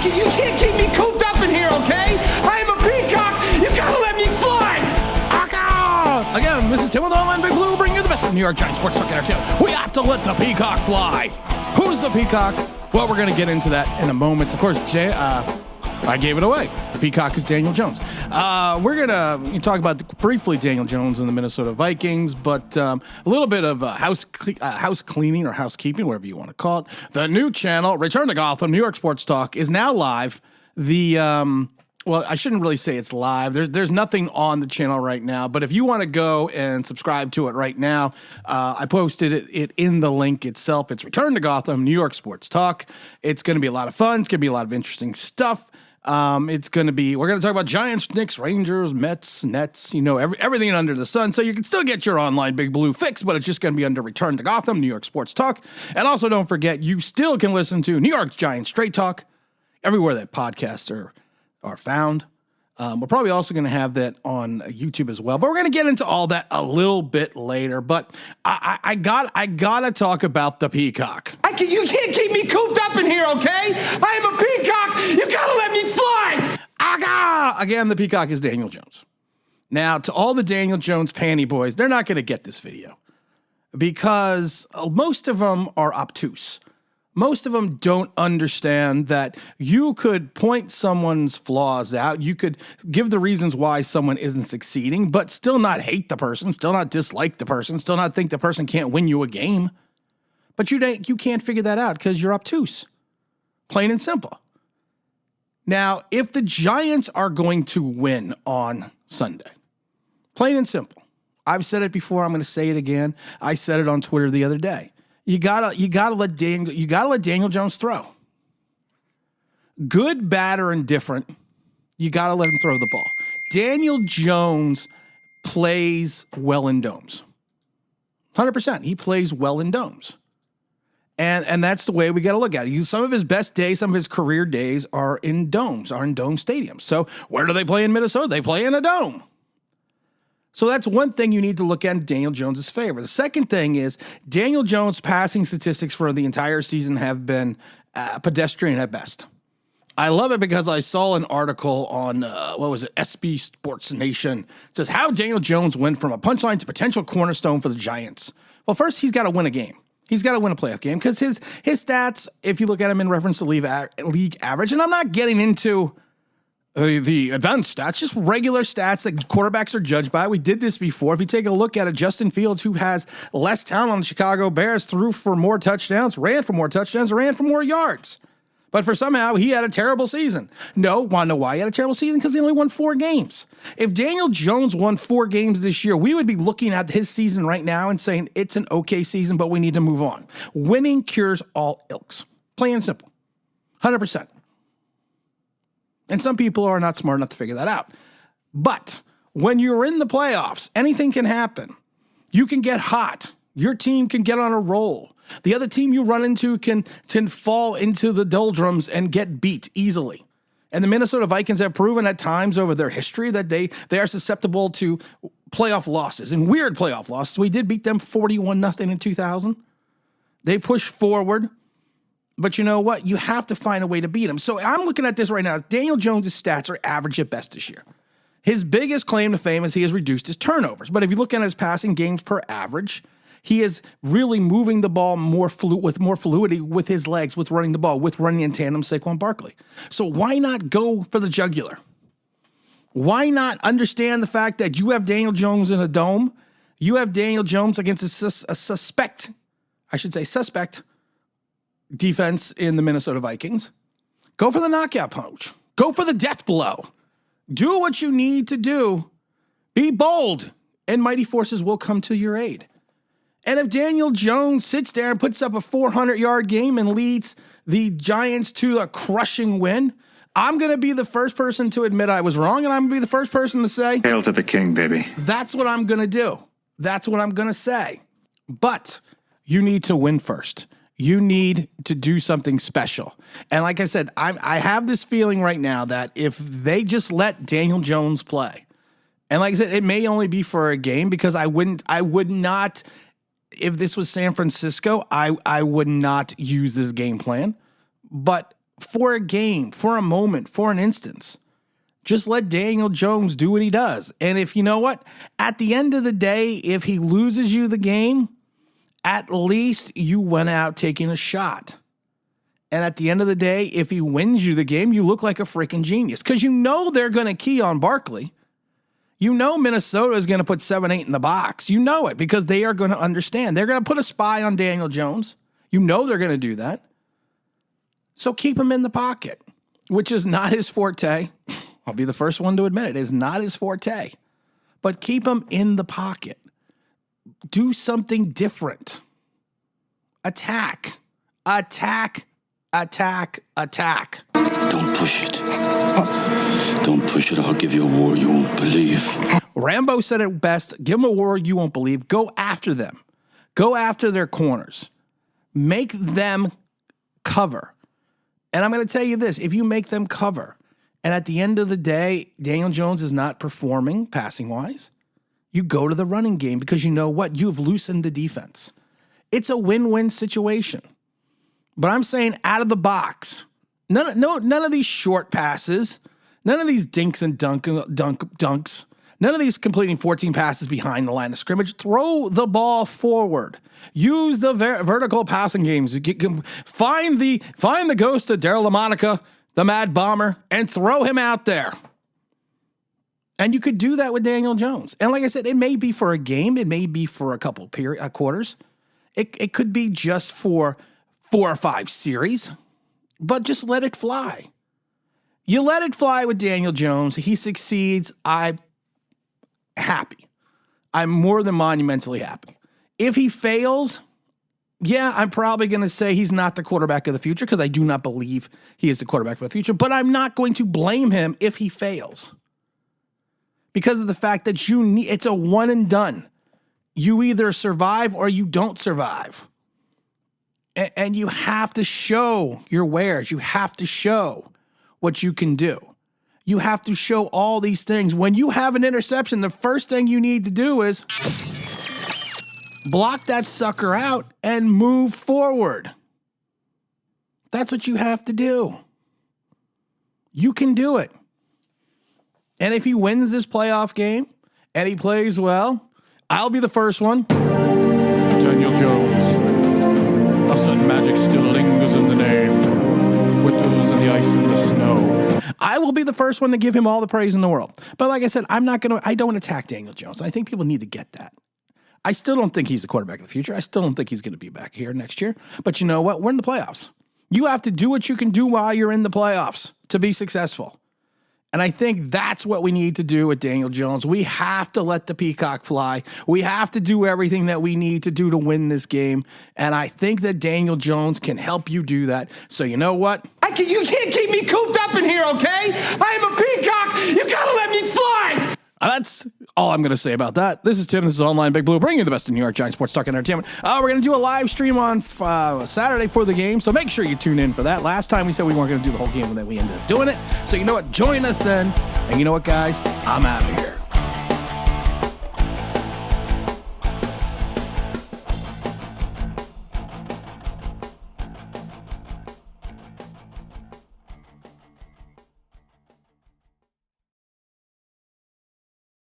You can't keep me cooped up in here, okay? I am a peacock. You gotta let me fly. Again, this is Tim with Online Big Blue, bringing you the best of New York Giants sports talk entertainment. We have to let the peacock fly. Who's the peacock? Well, we're going to get into that in a moment. Of course, I gave it away. The peacock is Daniel Jones. We're going to talk about briefly Daniel Jones and the Minnesota Vikings, but a little bit of house cleaning or housekeeping, whatever you want to call it. The new channel, Return to Gotham, New York Sports Talk, is now live. Well, I shouldn't really say it's live. There's nothing on the channel right now, but if you want to go and subscribe to it right now, I posted it in the link itself. It's Return to Gotham, New York Sports Talk. It's going to be a lot of fun. It's going to be a lot of interesting stuff. We're going to talk about Giants, Knicks, Rangers, Mets, Nets, everything under the sun. So you can still get your online Big Blue fix, but it's just going to be under Return to Gotham, New York Sports Talk. And also don't forget, you still can listen to New York Giants Straight Talk everywhere that podcasts are found. We're probably also going to have that on YouTube as well, but we're going to get into all that a little bit later. But I gotta talk about the peacock. You can't keep me cooped up in here, okay? I am a peacock. You gotta let me fly. Again, the peacock is Daniel Jones. Now, to all the Daniel Jones panty boys, they're not going to get this video because most of them are obtuse. Most of them don't understand that you could point someone's flaws out. You could give the reasons why someone isn't succeeding, but still not hate the person, still not dislike the person, still not think the person can't win you a game. But you can't figure that out because you're obtuse. Plain and simple. Now, if the Giants are going to win on Sunday, plain and simple, I've said it before, I'm going to say it again. I said it on Twitter the other day. You gotta let Daniel Jones throw. Good, bad, or indifferent, you gotta let him throw the ball. Daniel Jones plays well in domes. 100%. He plays well in domes. And that's the way we got to look at it. Some of his best days, some of his career days are in domes, are in dome stadiums. So where do they play in Minnesota? They play in a dome. So that's one thing you need to look at in Daniel Jones' favor. The second thing is Daniel Jones' passing statistics for the entire season have been pedestrian at best. I love it because I saw an article on, SB Sports Nation. It says how Daniel Jones went from a punchline to potential cornerstone for the Giants. Well, first, he's got to win a game. He's got to win a playoff game because his stats, if you look at him in reference to league average, and I'm not getting into the advanced stats, just regular stats that quarterbacks are judged by. We did this before. If you take a look at it, Justin Fields, who has less talent on the Chicago Bears, threw for more touchdowns, ran for more touchdowns, ran for more yards. But for somehow, he had a terrible season. No, want to know why he had a terrible season? Because he only won 4 games. If Daniel Jones won 4 games this year, we would be looking at his season right now and saying it's an okay season, but we need to move on. Winning cures all ilks. Plain and simple. 100%. And some people are not smart enough to figure that out. But when you're in the playoffs, anything can happen. You can get hot. Your team can get on a roll. The other team you run into can fall into the doldrums and get beat easily. And the Minnesota Vikings have proven at times over their history that they are susceptible to playoff losses and weird playoff losses. We did beat them 41-0 in 2000. They pushed forward. But you know what? You have to find a way to beat him. So I'm looking at this right now. Daniel Jones' stats are average at best this year. His biggest claim to fame is he has reduced his turnovers. But if you look at his passing games per average, he is really moving the ball with more fluidity with his legs, with running the ball, with running in tandem Saquon Barkley. So why not go for the jugular? Why not understand the fact that you have Daniel Jones in a dome? You have Daniel Jones against a suspect defense in the Minnesota Vikings. Go for the knockout punch. Go for the death blow. Do what you need to do. Be bold, and mighty forces will come to your aid. And if Daniel Jones sits there and puts up a 400-yard game and leads the Giants to a crushing win, I'm going to be the first person to admit I was wrong, and I'm going to be the first person to say, "Hail to the king, baby." That's what I'm going to do. That's what I'm going to say. But you need to win first. You need to do something special. And like I said, I have this feeling right now that if they just let Daniel Jones play, and like I said, it may only be for a game because I would not, if this was San Francisco, I would not use this game plan. But for a game, for a moment, for an instance. Just let Daniel Jones do what he does. And if you know what, at the end of the day, if he loses you the game, at least you went out taking a shot. And at the end of the day, if he wins you the game, you look like a freaking genius. Because you know they're going to key on Barkley. You know Minnesota is going to put 7-8 in the box. You know it because they are going to understand. They're going to put a spy on Daniel Jones. You know they're going to do that. So keep him in the pocket, which is not his forte. I'll be the first one to admit it is not his forte. But keep him in the pocket. Do something different. Attack. Attack. Attack. Attack. Don't push it. Don't push it. I'll give you a war you won't believe. Rambo said it best. Give them a war you won't believe. Go after them. Go after their corners. Make them cover. And I'm going to tell you this. If you make them cover, and at the end of the day, Daniel Jones is not performing passing-wise, you go to the running game because you know what? You've loosened the defense. It's a win-win situation. But I'm saying out of the box, none of these short passes, none of these dinks and dunks, none of these completing 14 passes behind the line of scrimmage. Throw the ball forward. Use the vertical passing games. Find the ghost of Daryl LaMonica, the Mad Bomber, and throw him out there. And you could do that with Daniel Jones. And like I said, it may be for a game. It may be for a couple quarters. It could be just for 4 or 5 series. But just let it fly. You let it fly with Daniel Jones. He succeeds. I'm happy. I'm more than monumentally happy. If he fails, yeah, I'm probably going to say he's not the quarterback of the future because I do not believe he is the quarterback for the future. But I'm not going to blame him if he fails. Because of the fact that it's a one and done. You either survive or you don't survive. And you have to show your wares. You have to show what you can do. You have to show all these things. When you have an interception, the first thing you need to do is block that sucker out and move forward. That's what you have to do. You can do it. And if he wins this playoff game and he plays well, I'll be the first one. Daniel Jones. A sudden magic still lingers in the name. Winters and the ice and the snow. I will be the first one to give him all the praise in the world. But like I said, I don't attack Daniel Jones. I think people need to get that. I still don't think he's the quarterback of the future. I still don't think he's going to be back here next year. But you know what? We're in the playoffs. You have to do what you can do while you're in the playoffs to be successful. And I think that's what we need to do with Daniel Jones. We have to let the peacock fly. We have to do everything that we need to do to win this game. And I think that Daniel Jones can help you do that. So you know what? You can't keep me cooped up in here, okay? I am a peacock. You gotta let me fly. That's all I'm going to say about that. This is Tim. This is Online Big Blue, bringing you the best in New York Giants sports talk and entertainment. We're going to do a live stream on Saturday for the game, so make sure you tune in for that. Last time we said we weren't going to do the whole game, and then we ended up doing it. So you know what? Join us then. And you know what, guys? I'm out of here.